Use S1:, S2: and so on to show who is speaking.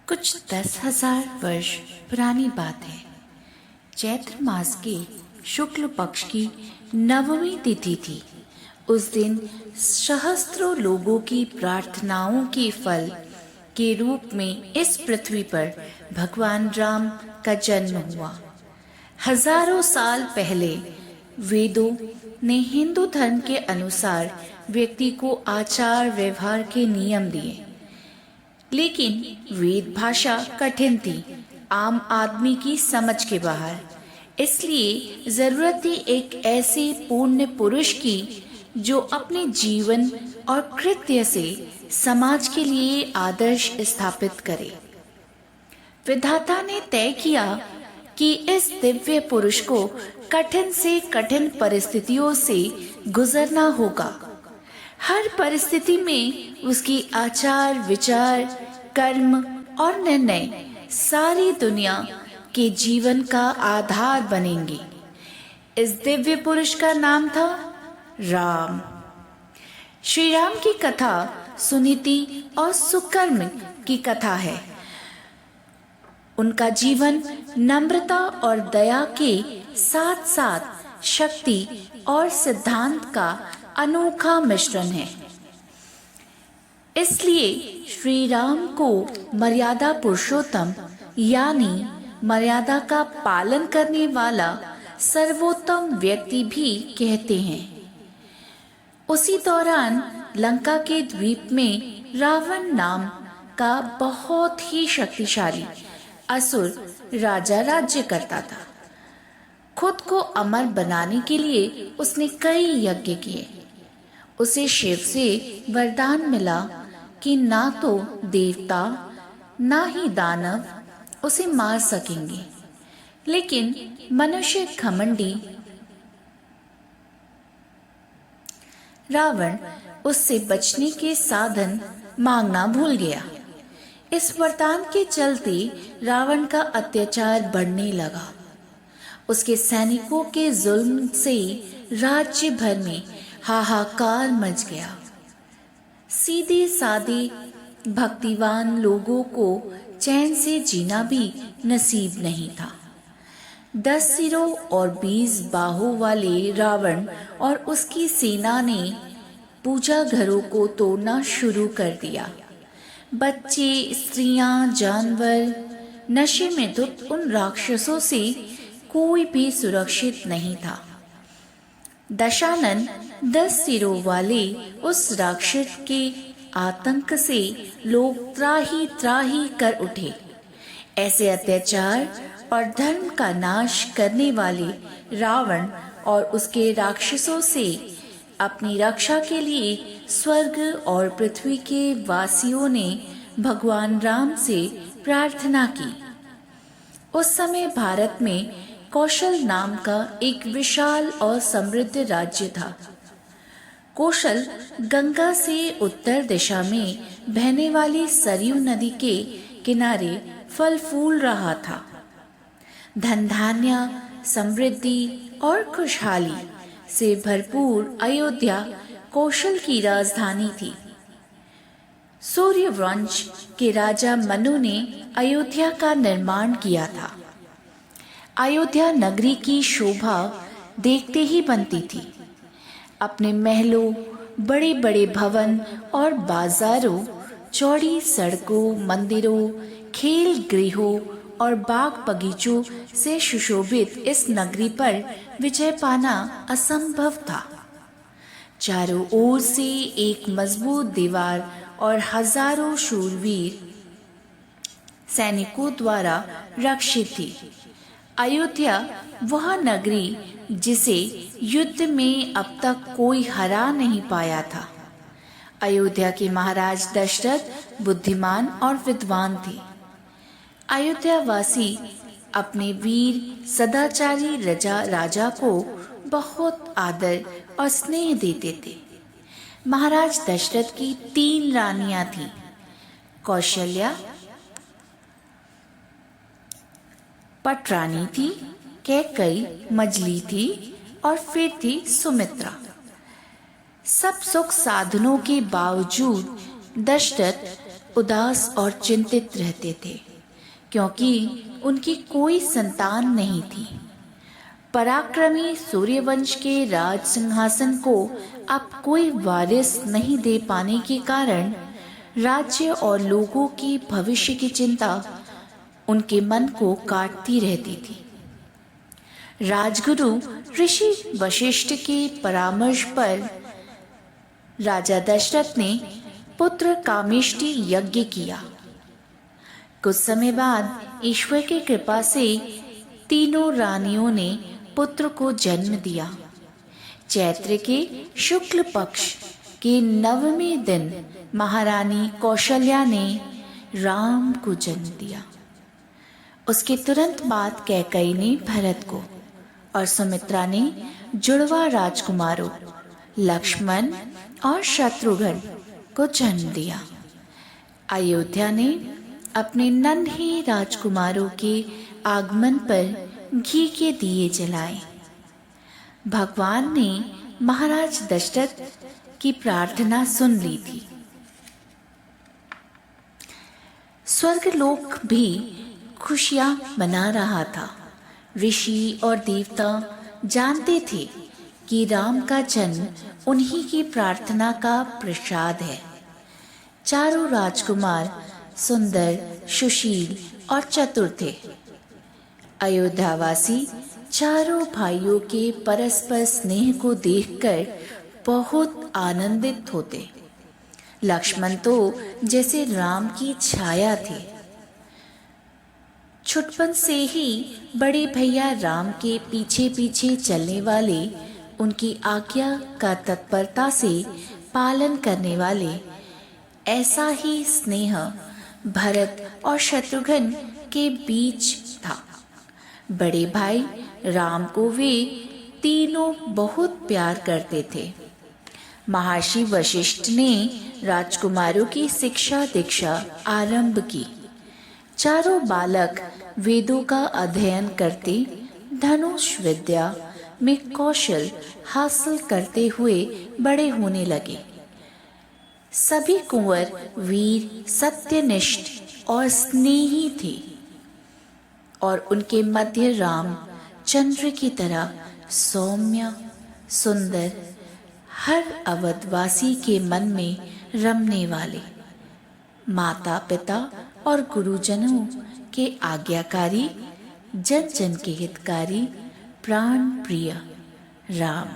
S1: कुछ 10,000 वर्ष पुरानी बात है। चैत्र मास के शुक्ल पक्ष की नवमी तिथि थी। उस दिन सहस्त्रों लोगों की प्रार्थनाओं के फल के रूप में इस पृथ्वी पर भगवान राम का जन्म हुआ। हजारों साल पहले वेदों ने हिंदू धर्म के अनुसार व्यक्ति को आचार व्यवहार के नियम दिए, लेकिन वेद भाषा कठिन थी, आम आदमी की समझ के बाहर। इसलिए जरूरत थी एक ऐसे पुण्य पुरुष की जो अपने जीवन और कृत्य से समाज के लिए आदर्श स्थापित करे। विधाता ने तय किया कि इस दिव्य पुरुष को कठिन से कठिन परिस्थितियों से गुजरना होगा। हर परिस्थिति में उसकी आचार विचार कर्म और निर्णय सारी दुनिया के जीवन का आधार बनेंगे। इस दिव्य पुरुष का नाम था राम। श्री राम की कथा सुनीति और सुकर्म की कथा है। उनका जीवन नम्रता और दया के साथ साथ शक्ति और सिद्धांत का अनोखा मिश्रण है। इसलिए श्री राम को मर्यादा पुरुषोत्तम यानी मर्यादा का पालन करने वाला सर्वोत्तम व्यक्ति भी कहते हैं। उसी दौरान लंका के द्वीप में रावण नाम का बहुत ही शक्तिशाली असुर राजा राज्य करता था। खुद को अमर बनाने के लिए उसने कई यज्ञ किए। उसे शिव से वरदान मिला कि ना तो देवता ना ही दानव उसे मार सकेंगे, लेकिन मनुष्य घमंडी रावण उससे बचने के साधन मांगना भूल गया। इस वरदान के चलते रावण का अत्याचार बढ़ने लगा। उसके सैनिकों के जुल्म से राज्य भर में हाहाकार मच गया। सीधे साधे भक्तिवान लोगों को चैन से जीना भी नसीब नहीं था। 10 सिरों और 20 बाहों वाले रावण और उसकी सेना ने पूजा घरों को तोड़ना शुरू कर दिया। बच्चे, स्त्रियां, जानवर, नशे में धुत उन राक्षसों से कोई भी सुरक्षित नहीं था। दशानन 10 सिरों वाले उस राक्षस के आतंक से लोग त्राही त्राही कर उठे। ऐसे अत्याचार और धर्म का नाश करने वाले रावण और उसके राक्षसों से अपनी रक्षा के लिए स्वर्ग और पृथ्वी के वासियों ने भगवान राम से प्रार्थना की। उस समय भारत में कौशल नाम का एक विशाल और समृद्ध राज्य था। कौशल गंगा से उत्तर दिशा में बहने वाली सरयू नदी के किनारे फल फूल रहा था। धन धान्य, समृद्धि और खुशहाली से भरपूर अयोध्या कौशल की राजधानी थी। सूर्यवंश के राजा मनु ने अयोध्या का निर्माण किया था। अयोध्या नगरी की शोभा देखते ही बनती थी। अपने महलों, बड़े बड़े भवन और बाजारों, चौड़ी सड़कों, मंदिरों, खेल गृहों और बाग बगीचों से सुशोभित इस नगरी पर विजय पाना असंभव था। चारों ओर से एक मजबूत दीवार और हजारों शूरवीर सैनिकों द्वारा रक्षित थी। अयोध्या वह नगरी जिसे युद्ध में अब तक कोई हरा नहीं पाया था। अयोध्या के महाराज दशरथ बुद्धिमान और विद्वान थे। अयोध्यावासी अपने वीर सदाचारी राजा को बहुत आदर और स्नेह देते थे। महाराज दशरथ की 3 रानियां थीं, कौशल्या, पटरानी थी, कैकई, मजली थी और फिर थी सुमित्रा। सब सुख साधनों के बावजूद दशरथ उदास और चिंतित रहते थे, क्योंकि उनकी कोई संतान नहीं थी। पराक्रमी सूर्यवंश के राज सिंहासन को अब कोई वारिस नहीं दे पाने के कारण राज्य और लोगों की भविष्य की चिंता उनके मन को काटती रहती थी। राजगुरु ऋषि वशिष्ठ के परामर्श पर राजा दशरथ ने पुत्र कामेष्टि यज्ञ किया। कुछ समय बाद ईश्वर की कृपा से तीनों रानियों ने पुत्र को जन्म दिया। चैत्र के शुक्ल पक्ष के 9वें दिन महारानी कौशल्या ने राम को जन्म दिया। उसके तुरंत बाद कैकेयी ने भरत को और सुमित्रा ने जुड़वा राजकुमारों लक्ष्मण और शत्रुघ्न को जन्म दिया। अयोध्या ने अपने नन्हे राजकुमारों के आगमन पर घी के दिए जलाए। भगवान ने महाराज दशरथ की प्रार्थना सुन ली थी। स्वर्गलोक भी खुशियां मना रहा था। ऋषि और देवता जानते थे कि राम का जन्म उन्हीं की प्रार्थना का प्रसाद है। चारों राजकुमार सुंदर, सुशील और चतुर थे। अयोध्यावासी चारों भाइयों के परस्पर स्नेह को देखकर बहुत आनंदित होते। लक्ष्मण तो जैसे राम की छाया थे। छुटपन से ही बड़े भैया राम के पीछे पीछे चलने वाले, उनकी आज्ञा का तत्परता से पालन करने वाले, ऐसा ही स्नेह भरत और शत्रुघ्न के बीच था। बड़े भाई राम को वे तीनों बहुत प्यार करते थे। महर्षि वशिष्ठ ने राजकुमारों की शिक्षा दीक्षा आरंभ की। चारों बालक वेदों का अध्ययन करते, धनुष विद्या में कौशल हासिल करते हुए बड़े होने लगे। सभी कुंवर वीर, सत्यनिष्ठ और स्नेही थे और उनके मध्य राम चंद्र की तरह सौम्य, सुंदर, हर अवधवासी के मन में रमने वाले, माता पिता और गुरुजनों के आज्ञाकारी, जन जन के हितकारी, प्राण प्रिय राम।